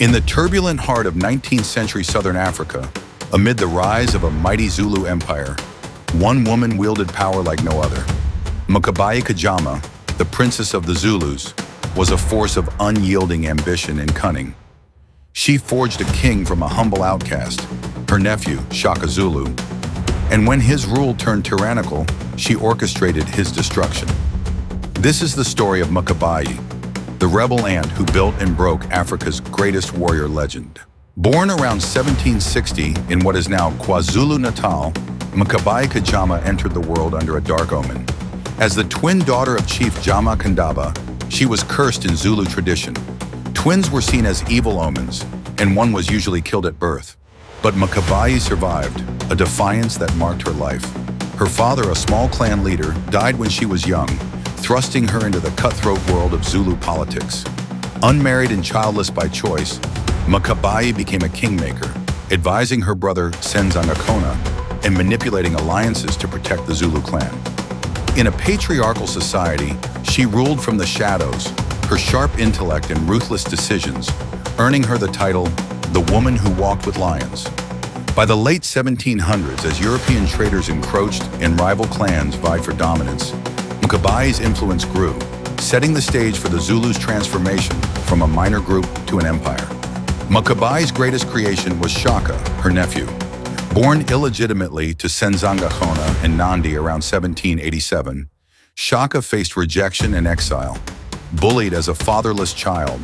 In the turbulent heart of 19th century Southern Africa, amid the rise of a mighty Zulu empire, one woman wielded power like no other. Mkabayi kaJama, the princess of the Zulus, was a force of unyielding ambition and cunning. She forged a king from a humble outcast, her nephew, Shaka Zulu, and when his rule turned tyrannical, she orchestrated his destruction. This is the story of Mkabayi, the rebel ant who built and broke Africa's greatest warrior legend. Born around 1760 in what is now KwaZulu-Natal, Mkabayi kaJama entered the world under a dark omen. As the twin daughter of Chief Jama Kandaba, she was cursed in Zulu tradition. Twins were seen as evil omens, and one was usually killed at birth. But Mkabayi survived, a defiance that marked her life. Her father, a small clan leader, died when she was young, thrusting her into the cutthroat world of Zulu politics. Unmarried and childless by choice, Mkabayi became a kingmaker, advising her brother Senzangakona and manipulating alliances to protect the Zulu clan. In a patriarchal society, she ruled from the shadows, her sharp intellect and ruthless decisions, earning her the title, the woman who walked with lions. By the late 1700s, as European traders encroached and rival clans vied for dominance, Mkabayi's influence grew, setting the stage for the Zulus' transformation from a minor group to an empire. Mkabayi's greatest creation was Shaka, her nephew. Born illegitimately to Senzangakona and Nandi around 1787, Shaka faced rejection and exile. Bullied as a fatherless child,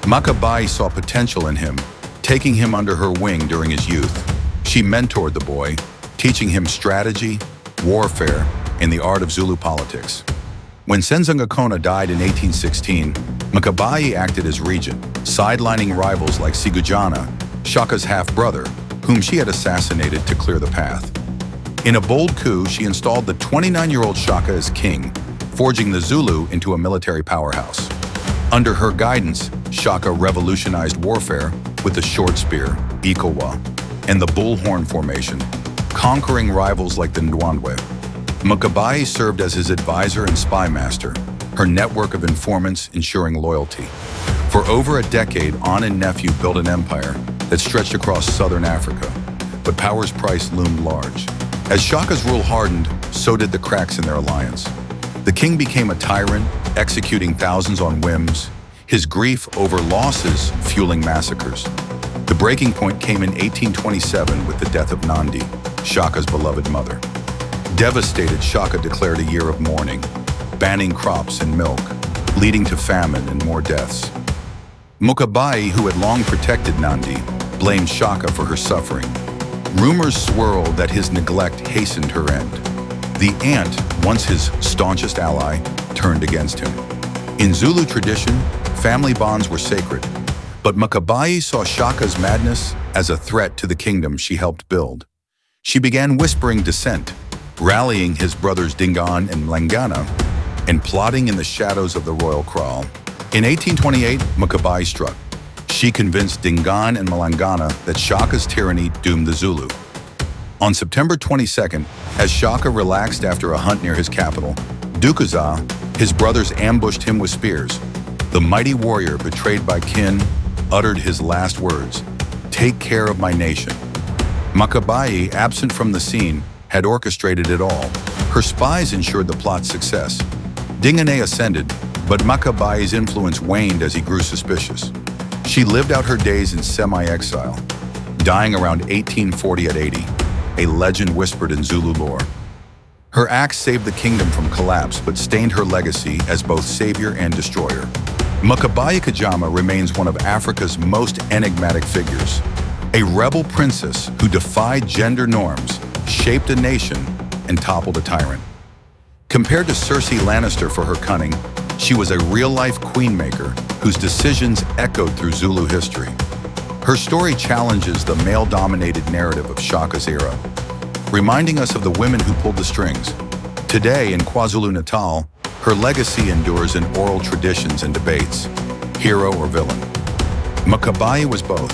Mkabayi saw potential in him, taking him under her wing during his youth. She mentored the boy, teaching him strategy, warfare, and the art of Zulu politics. When Senzangakona died in 1816, Mkabayi acted as regent, sidelining rivals like Sigujana, Shaka's half-brother, whom she had assassinated to clear the path. In a bold coup, she installed the 29-year-old Shaka as king, forging the Zulu into a military powerhouse. Under her guidance, Shaka revolutionized warfare with the short spear, Ikawa, and the bullhorn formation, conquering rivals like the Ndwandwe. Mkabayi served as his advisor and spy master, her network of informants ensuring loyalty. For over a decade, aunt and nephew built an empire that stretched across southern Africa, but power's price loomed large. As Shaka's rule hardened, so did the cracks in their alliance. The king became a tyrant, executing thousands on whims, his grief over losses fueling massacres. The breaking point came in 1827 with the death of Nandi, Shaka's beloved mother. Devastated, Shaka declared a year of mourning, banning crops and milk, leading to famine and more deaths. Mkabayi, who had long protected Nandi, blamed Shaka for her suffering. Rumors swirled that his neglect hastened her end. The ant, once his staunchest ally, turned against him. In Zulu tradition, family bonds were sacred, but Mkabayi saw Shaka's madness as a threat to the kingdom she helped build. She began whispering dissent, rallying his brothers Dingaan and Mlangana, and plotting in the shadows of the royal kraal. In 1828, Mkabayi struck. She convinced Dingaan and Mlangana that Shaka's tyranny doomed the Zulu. On September 22nd, as Shaka relaxed after a hunt near his capital, Dukuza, his brothers ambushed him with spears. The mighty warrior, betrayed by kin, uttered his last words, "Take care of my nation." Mkabayi, absent from the scene, had orchestrated it all. Her spies ensured the plot's success. Dingane ascended, but Mkabayi's influence waned as he grew suspicious. She lived out her days in semi-exile, dying around 1840 at 80, a legend whispered in Zulu lore. Her acts saved the kingdom from collapse but stained her legacy as both savior and destroyer. Mkabayi kaJama remains one of Africa's most enigmatic figures, a rebel princess who defied gender norms, shaped a nation, and toppled a tyrant. Compared to Cersei Lannister for her cunning, she was a real-life queenmaker whose decisions echoed through Zulu history. Her story challenges the male-dominated narrative of Shaka's era, reminding us of the women who pulled the strings. Today in KwaZulu-Natal, her legacy endures in oral traditions and debates, hero or villain. Mkabayi was both,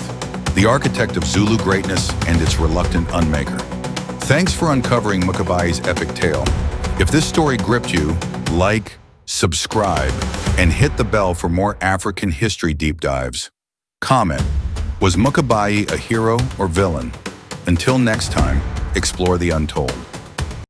the architect of Zulu greatness and its reluctant unmaker. Thanks for uncovering Mkabayi's epic tale. If this story gripped you, like, subscribe, and hit the bell for more African history deep dives. Comment: was Mkabayi a hero or villain? Until next time, explore the untold.